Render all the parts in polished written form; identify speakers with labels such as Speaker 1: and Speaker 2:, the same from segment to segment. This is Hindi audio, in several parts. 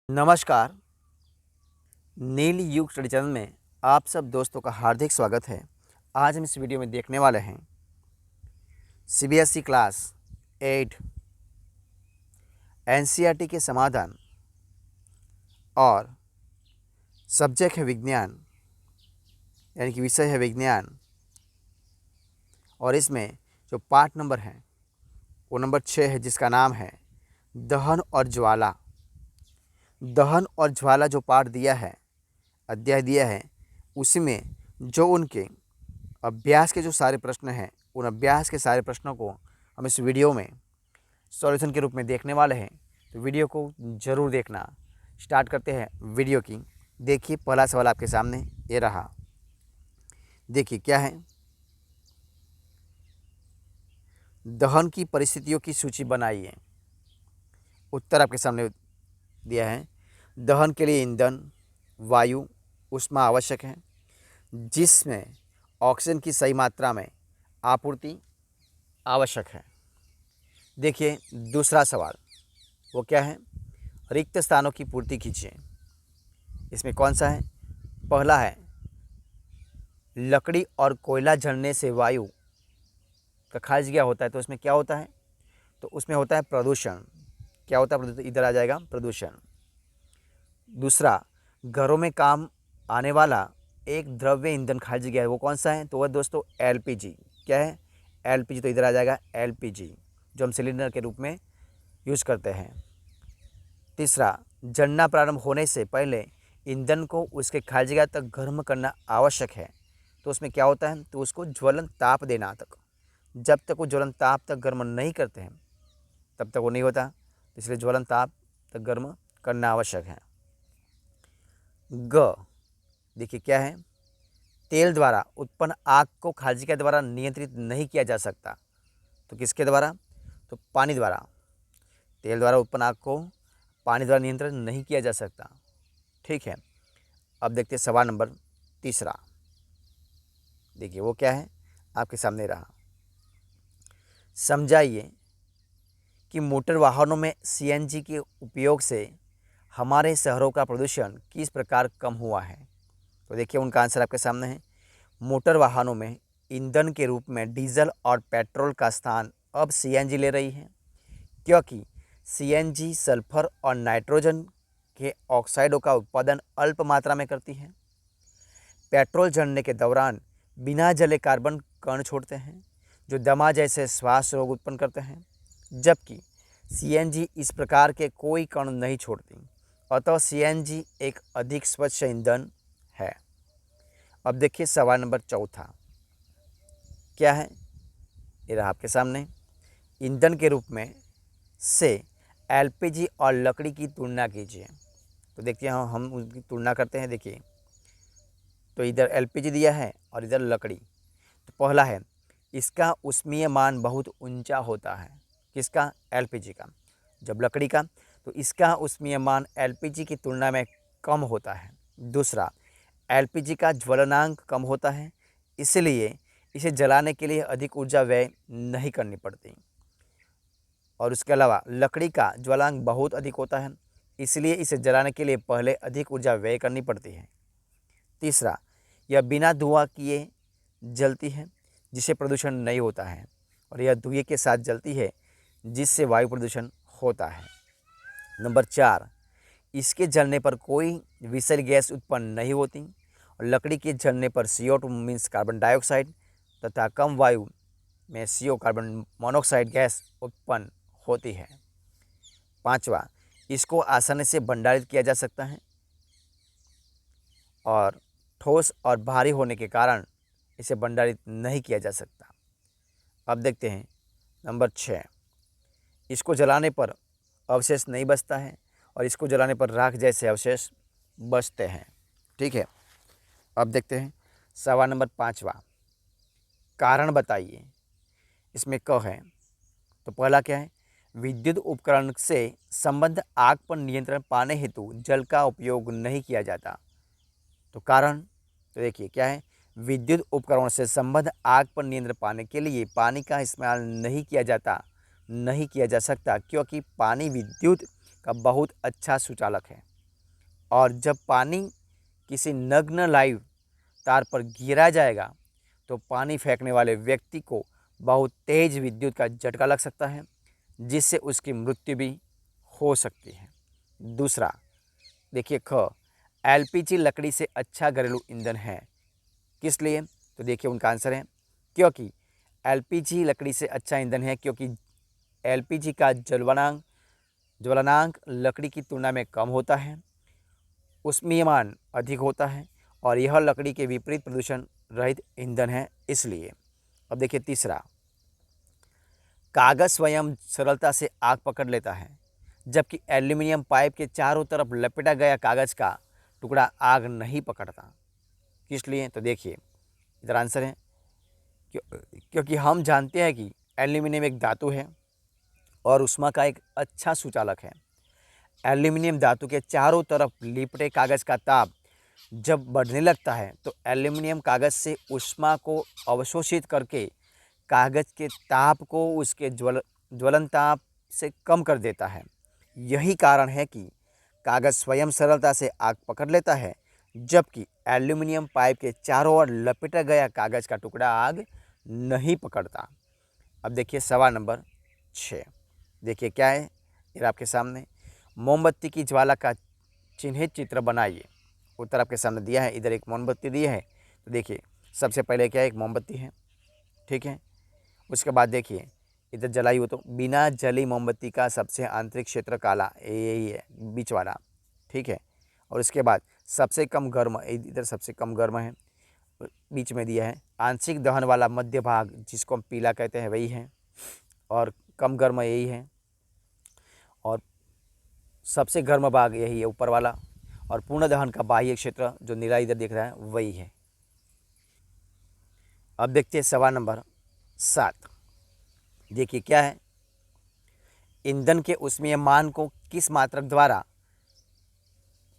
Speaker 1: नमस्कार। नील युग स्टडी चैनल में आप सब दोस्तों का हार्दिक स्वागत है। आज हम इस वीडियो में देखने वाले हैं सीबीएसई क्लास 8 एनसीईआरटी के समाधान और सब्जेक्ट है विज्ञान, यानी कि विषय है विज्ञान। और इसमें जो पार्ट नंबर है वो नंबर 6 है, जिसका नाम है दहन और ज्वाला। दहन और ज्वाला जो पाठ दिया है, अध्याय दिया है, उसमें जो उनके अभ्यास के जो सारे प्रश्न हैं, उन अभ्यास के सारे प्रश्नों को हम इस वीडियो में सॉल्यूशन के रूप में देखने वाले हैं। तो वीडियो को ज़रूर देखना। स्टार्ट करते हैं वीडियो की। देखिए, पहला सवाल आपके सामने ये रहा। देखिए क्या है, दहन की परिस्थितियों की सूची बनाइए। उत्तर आपके सामने दिया है। दहन के लिए ईंधन, वायु, ऊष्मा आवश्यक है, जिसमें ऑक्सीजन की सही मात्रा में आपूर्ति आवश्यक है। देखिए दूसरा सवाल, वो क्या है, रिक्त स्थानों की पूर्ति कीजिए। इसमें कौन सा है? पहला है लकड़ी और कोयला जलने से वायु का खारिज गया होता है, तो उसमें क्या होता है? तो उसमें होता है प्रदूषण। क्या होता है? प्रदूषण। इधर आ जाएगा प्रदूषण। दूसरा, घरों में काम आने वाला एक द्रव्य ईंधन खारिज गया है, वो कौन सा है? तो वह दोस्तों एलपीजी। क्या है? एलपीजी। तो इधर आ जाएगा एलपीजी, जो हम सिलेंडर के रूप में यूज करते हैं। तीसरा, जलना प्रारंभ होने से पहले ईंधन को उसके खारिज गया तक गर्म करना आवश्यक है, तो उसमें क्या होता है? तो उसको ज्वलन ताप देना तक। जब तक वो ज्वलन ताप तक गर्म नहीं करते हैं तब तक वो नहीं होता, इसलिए ज्वलन ताप तक गर्म करना आवश्यक है। ग, देखिए क्या है, तेल द्वारा उत्पन्न आग को खारिज द्वारा नियंत्रित नहीं किया जा सकता, तो किसके द्वारा? तो पानी द्वारा। तेल द्वारा उत्पन्न आग को पानी द्वारा नियंत्रित नहीं किया जा सकता। ठीक है, अब देखते हैं सवाल नंबर तीसरा। देखिए वो क्या है, आपके सामने रहा। समझाइए कि मोटर वाहनों में सीएनजी के उपयोग से हमारे शहरों का प्रदूषण किस प्रकार कम हुआ है। तो देखिए उनका आंसर आपके सामने है। मोटर वाहनों में ईंधन के रूप में डीजल और पेट्रोल का स्थान अब सीएनजी ले रही है, क्योंकि सीएनजी सल्फर और नाइट्रोजन के ऑक्साइडों का उत्पादन अल्प मात्रा में करती है। पेट्रोल जलने के दौरान बिना जले कार्बन कण छोड़ते हैं, जो दमा जैसे श्वास रोग उत्पन्न करते हैं, जबकि सीएनजी इस प्रकार के कोई कण नहीं छोड़ती। अतः सीएनजी एक अधिक स्वच्छ ईंधन है। अब देखिए सवाल नंबर चौथा क्या है, ये रहा आपके सामने। ईंधन के रूप में से एलपीजी और लकड़ी की तुलना कीजिए। तो देखिए हम उनकी तुलना करते हैं। देखिए तो इधर एलपीजी दिया है और इधर लकड़ी। तो पहला है, इसका ऊष्मीय मान बहुत ऊंचा होता है। किसका? एलपीजी का। जब लकड़ी का, तो इसका ऊष्मीय मान एलपीजी की तुलना में कम होता है। दूसरा, एलपीजी का ज्वलनांक कम होता है, इसलिए इसे जलाने के लिए अधिक ऊर्जा व्यय नहीं करनी पड़ती। और उसके अलावा लकड़ी का ज्वलनांक बहुत अधिक होता है, इसलिए इसे जलाने के लिए पहले अधिक ऊर्जा व्यय करनी पड़ती है। तीसरा, यह बिना धुआं किए जलती है, जिससे प्रदूषण नहीं होता है, और यह धुएं के साथ जलती है, जिससे वायु प्रदूषण होता है। नंबर 4, इसके जलने पर कोई विषैली गैस उत्पन्न नहीं होती, और लकड़ी के जलने पर CO2 मीन्स कार्बन डाइऑक्साइड तथा कम वायु में CO कार्बन मोनोऑक्साइड गैस उत्पन्न होती है। 5वां, इसको आसानी से भंडारित किया जा सकता है, और ठोस और भारी होने के कारण इसे भंडारित नहीं किया जा सकता। अब देखते हैं नंबर 6, इसको जलाने पर अवशेष नहीं बचता है, और इसको जलाने पर राख जैसे अवशेष बचते हैं। ठीक है, अब देखते हैं सवाल नंबर 5वां, कारण बताइए। इसमें क है, तो पहला क्या है, विद्युत उपकरण से संबंध आग पर नियंत्रण पाने हेतु जल का उपयोग नहीं किया जाता। तो कारण, तो देखिए क्या है, विद्युत उपकरणों से संबंध आग पर नियंत्रण पाने के लिए पानी का इस्तेमाल नहीं किया जा सकता, क्योंकि पानी विद्युत का बहुत अच्छा सुचालक है। और जब पानी किसी नग्न लाइव तार पर गिरा जाएगा तो पानी फेंकने वाले व्यक्ति को बहुत तेज विद्युत का झटका लग सकता है, जिससे उसकी मृत्यु भी हो सकती है। दूसरा देखिए ख, एलपीजी लकड़ी से अच्छा घरेलू ईंधन है। किस लिए? तो देखिए उनका आंसर है क्योंकि एलपीजी लकड़ी से अच्छा ईंधन है, क्योंकि एलपीजी का ज्वलनांक लकड़ी की तुलना में कम होता है, उष्मीयमान अधिक होता है और यह लकड़ी के विपरीत प्रदूषण रहित ईंधन है, इसलिए। अब देखिए तीसरा, कागज़ स्वयं सरलता से आग पकड़ लेता है, जबकि एल्यूमिनियम पाइप के चारों तरफ लपेटा गया कागज़ का टुकड़ा आग नहीं पकड़ता। किस लिए? तो देखिए इधर आंसर है क्योंकि हम जानते हैं कि एल्यूमिनियम एक धातु है और ऊष्मा का एक अच्छा सुचालक है। एल्यूमिनियम धातु के चारों तरफ लिपटे कागज़ का ताप जब बढ़ने लगता है तो एल्यूमिनियम कागज़ से ऊष्मा को अवशोषित करके कागज़ के ताप को उसके ज्वलन ताप से कम कर देता है। यही कारण है कि कागज़ स्वयं सरलता से आग पकड़ लेता है, जबकि एल्यूमिनियम पाइप के चारों ओर लपेटा गया कागज़ का टुकड़ा आग नहीं पकड़ता। अब देखिए सवाल नंबर 6। देखिए क्या है ये आपके सामने, मोमबत्ती की ज्वाला का चिन्हित चित्र बनाइए। उत्तर आपके सामने दिया है, इधर एक मोमबत्ती दी है। तो देखिए सबसे पहले क्या है, एक मोमबत्ती है, ठीक है। उसके बाद देखिए इधर जलाई हो तो बिना जली मोमबत्ती का सबसे आंतरिक क्षेत्र काला, यही है बीच वाला, ठीक है। और उसके बाद सबसे कम गर्म, इधर सबसे कम गर्म है, बीच में दिया है। आंशिक दहन वाला मध्य भाग जिसको हम पीला कहते हैं वही है, और कम गर्म यही है, और सबसे गर्म भाग यही है ऊपर वाला, और पूर्ण दहन का बाह्य क्षेत्र जो नीला इधर दिख रहा है वही है। अब देखते हैं सवाल नंबर 7। देखिए क्या है, ईंधन के ऊष्मीय मान को किस मात्रक द्वारा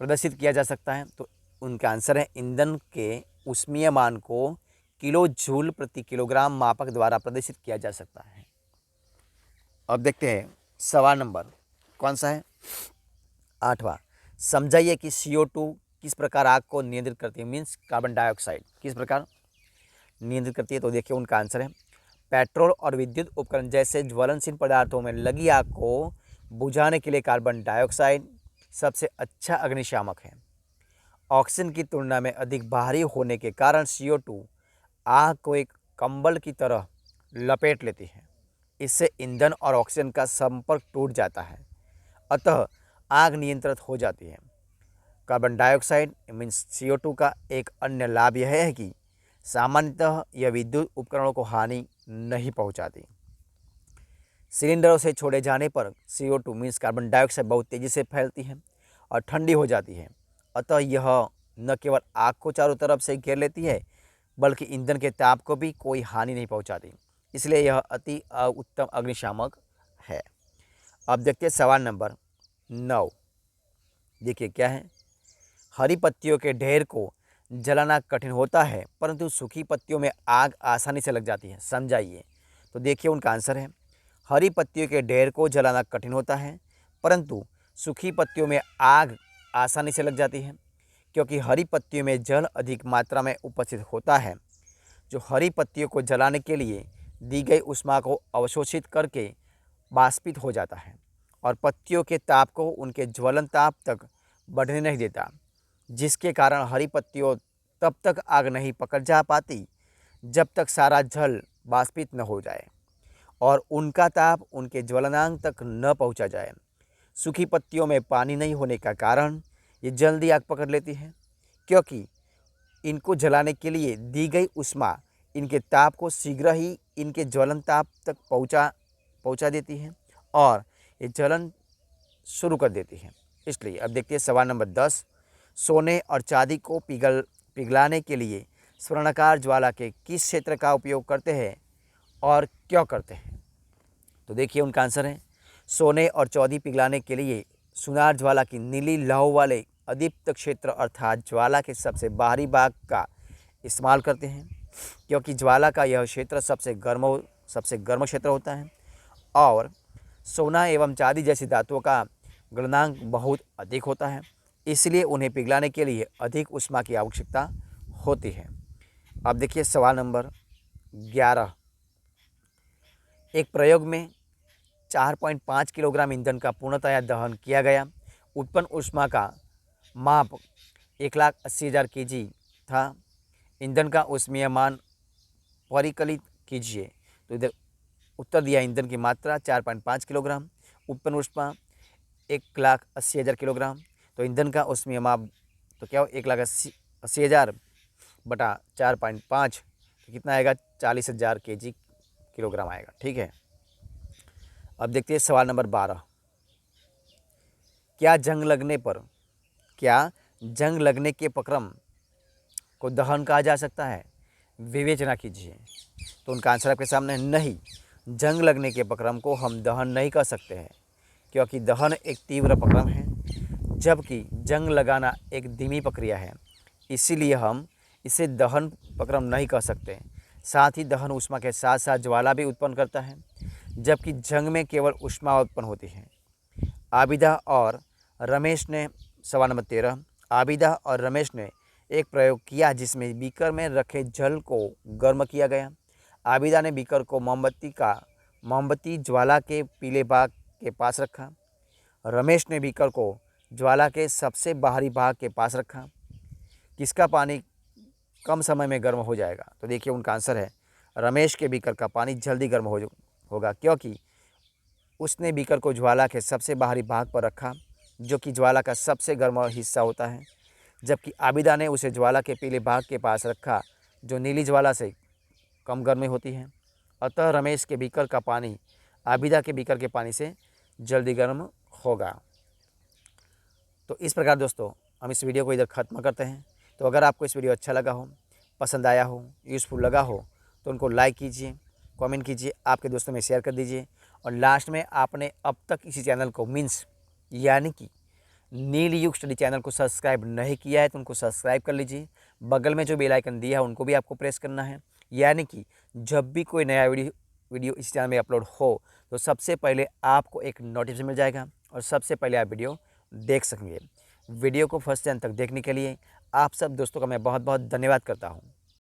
Speaker 1: प्रदर्शित किया जा सकता है? तो उनका आंसर है ईंधन के ऊष्मीय मान को किलो जूल प्रति किलोग्राम मापक द्वारा प्रदर्शित किया जा सकता है। अब देखते हैं सवाल नंबर कौन सा है, 8वां। समझाइए कि CO2 किस प्रकार आग को नियंत्रित करती है, मीन्स कार्बन डाइऑक्साइड किस प्रकार नियंत्रित करती है। तो देखिए उनका आंसर है पेट्रोल और विद्युत उपकरण जैसे ज्वलनशील पदार्थों में लगी आग को बुझाने के लिए कार्बन डाइऑक्साइड सबसे अच्छा अग्निशामक है। ऑक्सीजन की तुलना में अधिक भारी होने के कारण CO2 आग को एक कंबल की तरह लपेट लेती है। इससे ईंधन और ऑक्सीजन का संपर्क टूट जाता है, अतः आग नियंत्रित हो जाती है। कार्बन डाइऑक्साइड मीन्स CO2 का एक अन्य लाभ यह है कि सामान्यतः यह विद्युत उपकरणों को हानि नहीं पहुंचाती। सिलेंडरों से छोड़े जाने पर CO2 मीन्स कार्बन डाइऑक्साइड बहुत तेज़ी से फैलती है और ठंडी हो जाती है, अतः यह न केवल आग को चारों तरफ से घेर लेती है बल्कि ईंधन के ताप को भी कोई हानि नहीं पहुंचाती, इसलिए यह अति उत्तम अग्निशामक है। अब देखते हैं सवाल नंबर 9। देखिए क्या है, हरी पत्तियों के ढेर को जलाना कठिन होता है परंतु सूखी पत्तियों में आग आसानी से लग जाती है, समझाइए। तो देखिए उनका आंसर है हरी पत्तियों के ढेर को जलाना कठिन होता है परंतु सूखी पत्तियों में आग आसानी से लग जाती है, क्योंकि हरी पत्तियों में जल अधिक मात्रा में उपस्थित होता है, जो हरी पत्तियों को जलाने के लिए दी गई ऊष्मा को अवशोषित करके बाष्पित हो जाता है और पत्तियों के ताप को उनके ज्वलन ताप तक बढ़ने नहीं देता, जिसके कारण हरी पत्तियों तब तक आग नहीं पकड़ जा पाती जब तक सारा जल बाष्पित न हो जाए और उनका ताप उनके ज्वलनांक तक न पहुंचा जाए। सूखी पत्तियों में पानी नहीं होने का कारण ये जल्दी आग पकड़ लेती है, क्योंकि इनको जलाने के लिए दी गई ऊष्मा इनके ताप को शीघ्र ही इनके ज्वलन ताप तक पहुंचा देती है और ये जलन शुरू कर देती है। इसलिए अब देखते हैं सवाल नंबर 10। सोने और चांदी को पिघलाने के लिए स्वर्णाकार ज्वाला के किस क्षेत्र का उपयोग करते हैं और क्यों करते हैं? तो देखिए उनका आंसर है सोने और चांदी पिघलाने के लिए सुनार ज्वाला की नीली लौ वाले अदीप्त क्षेत्र अर्थात ज्वाला के सबसे बाहरी भाग का इस्तेमाल करते हैं, क्योंकि ज्वाला का यह क्षेत्र सबसे गर्म क्षेत्र होता है और सोना एवं चांदी जैसी धातुओं का गलनांक बहुत अधिक होता है, इसलिए उन्हें पिघलाने के लिए अधिक ऊष्मा की आवश्यकता होती है। अब देखिए सवाल नंबर 11। एक प्रयोग में 4.5 किलोग्राम ईंधन का पूर्णतया दहन किया गया। उत्पन्न ऊष्मा का माप 1,80,000 kg था। ईंधन का ऊष्मीय मान परिकलित कीजिए। तो इधर उत्तर दिया ईंधन की मात्रा 4.5 किलोग्राम, उत्पन्न ऊष्मा 1,80,000 किलोग्राम। तो ईंधन का ऊष्मीय माप तो क्या हो 1,80,000 बटा 4.5 तो कितना आएगा 40,000 kg किलोग्राम आएगा। ठीक है। अब देखते हैं सवाल नंबर 12। क्या जंग लगने के प्रक्रम को दहन कहा जा सकता है? विवेचना कीजिए। तो उनका आंसर आपके सामने है नहीं, जंग लगने के प्रक्रम को हम दहन नहीं कर सकते हैं, क्योंकि दहन एक तीव्र प्रक्रम है जबकि जंग लगाना एक धीमी प्रक्रिया है। इसीलिए हम इसे दहन प्रक्रम नहीं कर सकते। साथ ही दहन ऊष्मा के साथ साथ ज्वाला भी उत्पन्न करता है, जबकि जंग में केवल ऊष्मा उत्पन्न होती है। आबिदा और रमेश ने सवाल नंबर 13। आबिदा और रमेश ने एक प्रयोग किया जिसमें बीकर में रखे जल को गर्म किया गया। आबिदा ने बीकर को मोमबत्ती ज्वाला के पीले भाग के पास रखा। रमेश ने बीकर को ज्वाला के सबसे बाहरी भाग के पास रखा। किसका पानी कम समय में गर्म हो जाएगा? तो देखिए उनका आंसर है रमेश के बीकर का पानी जल्दी गर्म होगा, क्योंकि उसने बीकर को ज्वाला के सबसे बाहरी भाग पर रखा, जो कि ज्वाला का सबसे गर्म हिस्सा होता है, जबकि आबिदा ने उसे ज्वाला के पीले भाग के पास रखा, जो नीली ज्वाला से कम गर्मी होती है। अतः रमेश के बीकर का पानी आबिदा के बीकर के पानी से जल्दी गर्म होगा। तो इस प्रकार दोस्तों हम इस वीडियो को इधर ख़त्म करते हैं। तो अगर आपको इस वीडियो अच्छा लगा हो, पसंद आया हो, यूज़फुल लगा हो तो उनको लाइक कीजिए, कमेंट कीजिए, आपके दोस्तों में शेयर कर दीजिए। और लास्ट में आपने अब तक इसी चैनल को यानी कि नील युग स्टडी चैनल को सब्सक्राइब नहीं किया है तो उनको सब्सक्राइब कर लीजिए। बगल में जो बेल आइकन दिया है उनको भी आपको प्रेस करना है, यानी कि जब भी कोई नया वीडियो इस चैनल में अपलोड हो तो सबसे पहले आपको एक नोटिफिकेशन मिल जाएगा और सबसे पहले आप वीडियो देख सकेंगे। वीडियो को फर्स्ट से अंत तक देखने के लिए आप सब दोस्तों का मैं बहुत बहुत धन्यवाद करता हूँ।